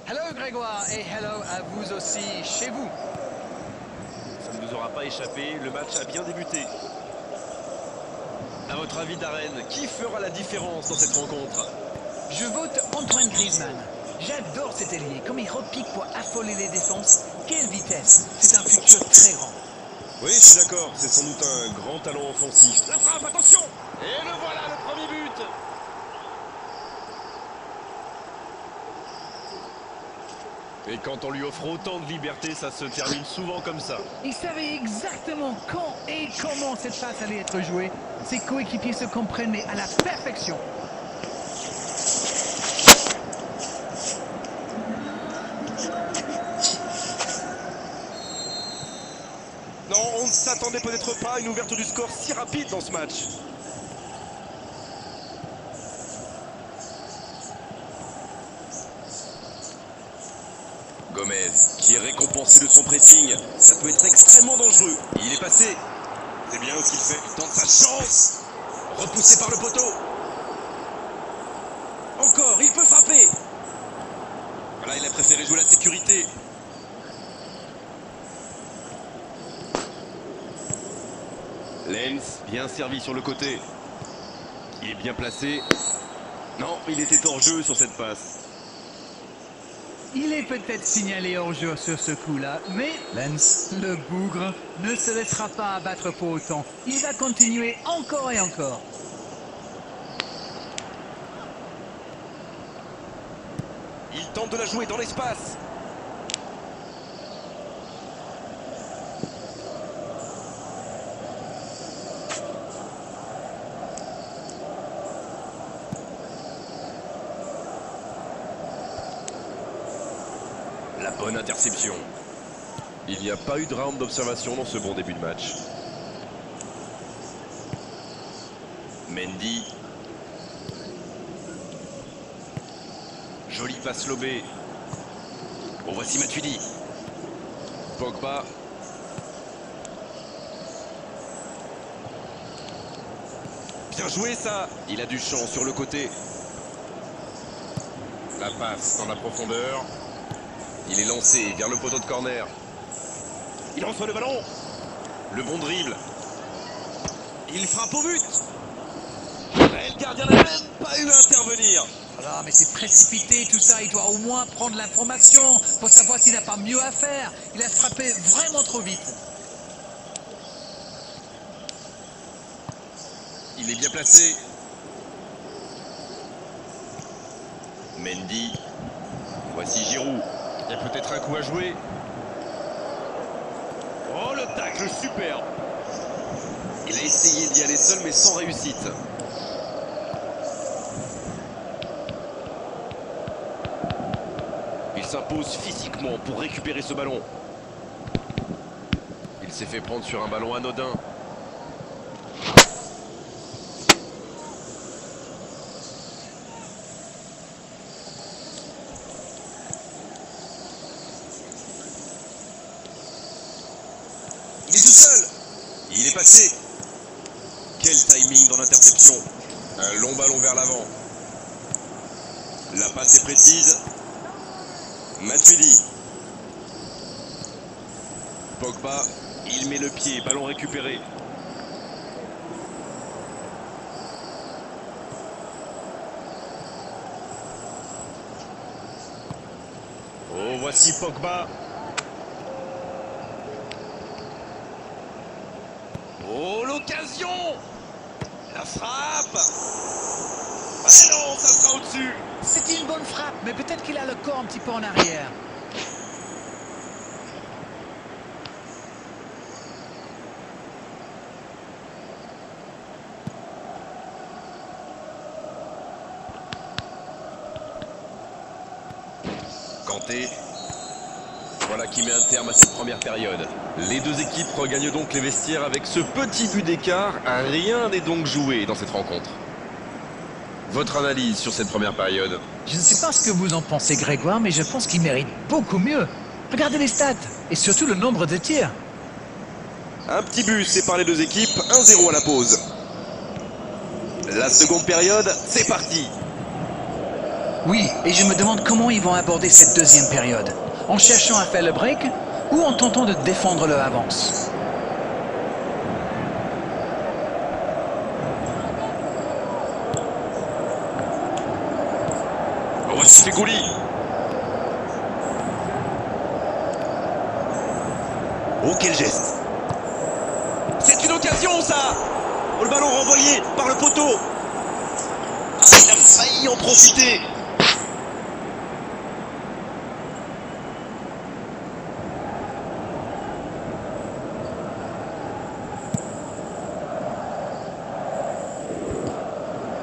Hello Grégoire et hello à vous aussi chez vous. Ça ne nous aura pas échappé, le match a bien débuté. À votre avis, Darren, qui fera la différence dans cette rencontre? Je vote Antoine Griezmann. J'adore cet ailier, comme il repique pour affoler les défenses. Quelle vitesse! C'est un futur très grand. Oui, je suis d'accord, c'est sans doute un grand talent offensif. La frappe, attention! Et le voilà, le premier but! Et quand on lui offre autant de liberté, ça se termine souvent comme ça. Il savait exactement quand et comment cette passe allait être jouée. Ses coéquipiers se comprennent mais à la perfection. Non, on ne s'attendait peut-être pas à une ouverture du score si rapide dans ce match. Gomez, qui est récompensé de son pressing. Ça peut être extrêmement dangereux. Il est passé. C'est bien ce qu'il fait. Il tente sa chance. Repoussé par le poteau. Encore, il peut frapper. Voilà, il a préféré jouer la sécurité. Lens, bien servi sur le côté. Il est bien placé. Non, il était hors jeu sur cette passe. Il est peut-être signalé hors jeu sur ce coup-là, mais Lens, le bougre, ne se laissera pas abattre pour autant. Il va continuer encore et encore. Il tente de la jouer dans l'espace. La bonne interception. Il n'y a pas eu de round d'observation dans ce bon début de match. Mendy. Jolie passe lobée. Bon, voici Matuidi. Pogba. Bien joué ça. Il a du champ sur le côté. La passe dans la profondeur. Il est lancé vers le poteau de corner. Il reçoit le ballon. Le bon dribble. Il frappe au but. Et le gardien n'a même pas eu à intervenir. Voilà, mais c'est précipité tout ça. Il doit au moins prendre l'information pour savoir s'il n'a pas mieux à faire. Il a frappé vraiment trop vite. Il est bien placé. Mendy. Voici Giroud. Il y a peut-être un coup à jouer. Oh, le tacle superbe. Il a essayé d'y aller seul, mais sans réussite. Il s'impose physiquement pour récupérer ce ballon. Il s'est fait prendre sur un ballon anodin. Il est tout seul. Il est passé. Quel timing dans l'interception. Un long ballon vers l'avant. La passe est précise. Matuidi. Pogba. Il met le pied. Ballon récupéré. Oh, voici Pogba. Oh, l'occasion! La frappe! Ah non, ça sera au-dessus! C'est une bonne frappe, mais peut-être qu'il a le corps un petit peu en arrière. Kanté. Voilà qui met un terme à cette première période. Les deux équipes regagnent donc les vestiaires avec ce petit but d'écart. Rien n'est donc joué dans cette rencontre. Votre analyse sur cette première période? Je ne sais pas ce que vous en pensez, Grégoire, mais je pense qu'il mérite beaucoup mieux. Regardez les stats, et surtout le nombre de tirs. Un petit but sépare les deux équipes, 1-0 à la pause. La seconde période, c'est parti. Oui, et je me demande comment ils vont aborder cette deuxième période. En cherchant à faire le break ou en tentant de défendre leur avance. Oh, c'est Fegouli. Oh, quel geste! C'est une occasion, ça! Oh, le ballon renvoyé par le poteau! Ah, il a failli en profiter!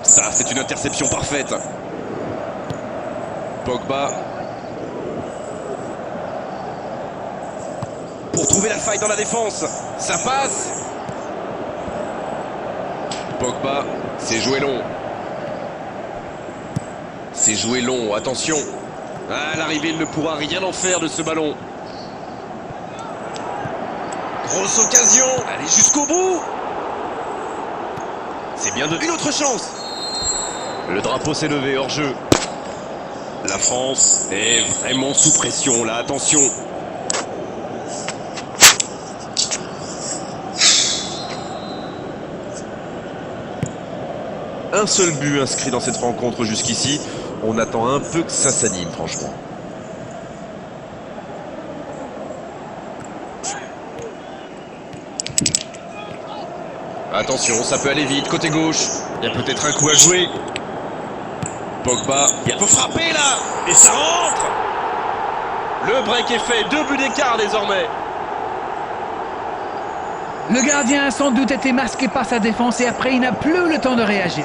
Ça, c'est une interception parfaite. Pogba. Pour trouver la faille dans la défense. Ça passe. Pogba, c'est joué long. C'est joué long, attention. À l'arrivée, il ne pourra rien en faire de ce ballon. Grosse occasion. Allez jusqu'au bout. C'est bien de... Une autre chance. Le drapeau s'est levé hors jeu. La France est vraiment sous pression là, attention. Un seul but inscrit dans cette rencontre jusqu'ici. On attend un peu que ça s'anime, franchement. Attention, ça peut aller vite, côté gauche. Il y a peut-être un coup à jouer. Pogba, il peut frapper là. Et ça rentre. Le break est fait, 2 buts d'écart désormais. Le gardien a sans doute été masqué par sa défense et après il n'a plus le temps de réagir.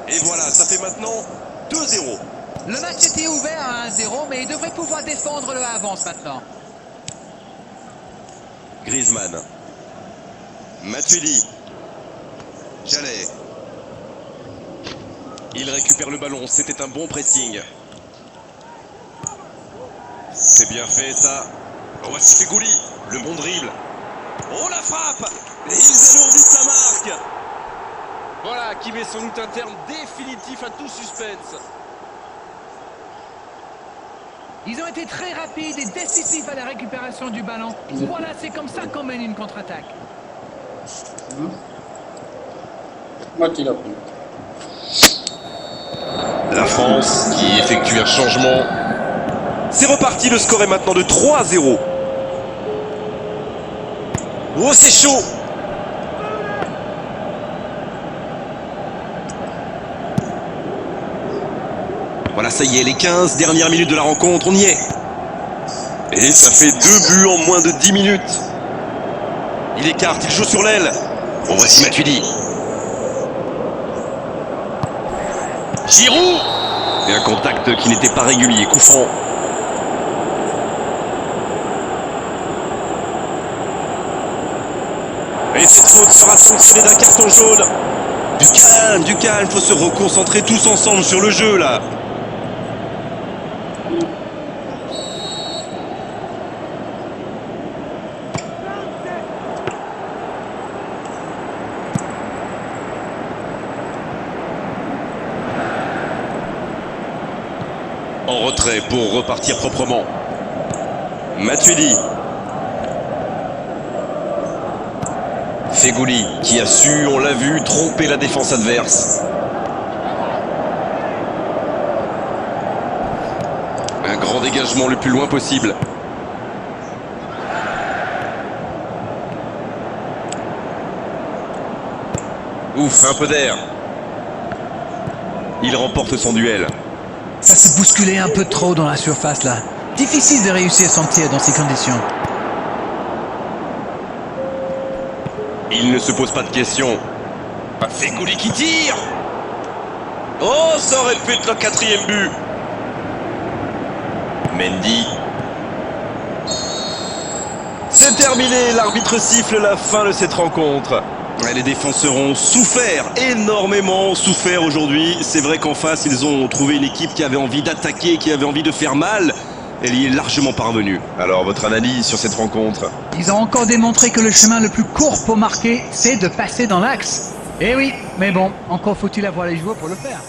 Et voilà, ça fait maintenant 2-0. Le match était ouvert à 1-0, mais il devrait pouvoir défendre le avance maintenant. Griezmann. Matuidi. Jallet. Il récupère le ballon, c'était un bon pressing. C'est bien fait ça. Oh, c'est Fegouli, le bon dribble. Oh, la frappe. Et ils alourdissent sa marque. Voilà, qui met sans doute un terme définitif à tout suspense. Ils ont été très rapides et décisifs à la récupération du ballon. Voilà, c'est comme ça qu'on mène une contre-attaque. La France qui effectue un changement. C'est reparti, le score est maintenant de 3-0. Oh, c'est chaud. Voilà, ça y est, les 15 dernières minutes de la rencontre, on y est. Et ça fait 2 buts en moins de 10 minutes. Il écarte, il joue sur l'aile. Bon, voici Matuidi. Giroud. Et un contact qui n'était pas régulier, coup franc. Et cette faute sera sanctionnée d'un carton jaune. Du calme, faut se reconcentrer tous ensemble sur le jeu là. En retrait pour repartir proprement. Matuidi. Fegouli qui a su, on l'a vu, tromper la défense adverse. Un grand dégagement le plus loin possible. Ouf, un peu d'air. Il remporte son duel. Ça s'est bousculé un peu trop dans la surface là. Difficile de réussir son tir dans ces conditions. Il ne se pose pas de questions. Fegouli qui tire. Oh, ça aurait pu être le 4e but. Mendy. C'est terminé, l'arbitre siffle la fin de cette rencontre. Les défenseurs ont souffert, énormément souffert aujourd'hui. C'est vrai qu'en face, ils ont trouvé une équipe qui avait envie d'attaquer, qui avait envie de faire mal. Elle y est largement parvenue. Alors, votre analyse sur cette rencontre? Ils ont encore démontré que le chemin le plus court pour marquer, c'est de passer dans l'axe. Eh oui, mais bon, encore faut-il avoir les joueurs pour le faire.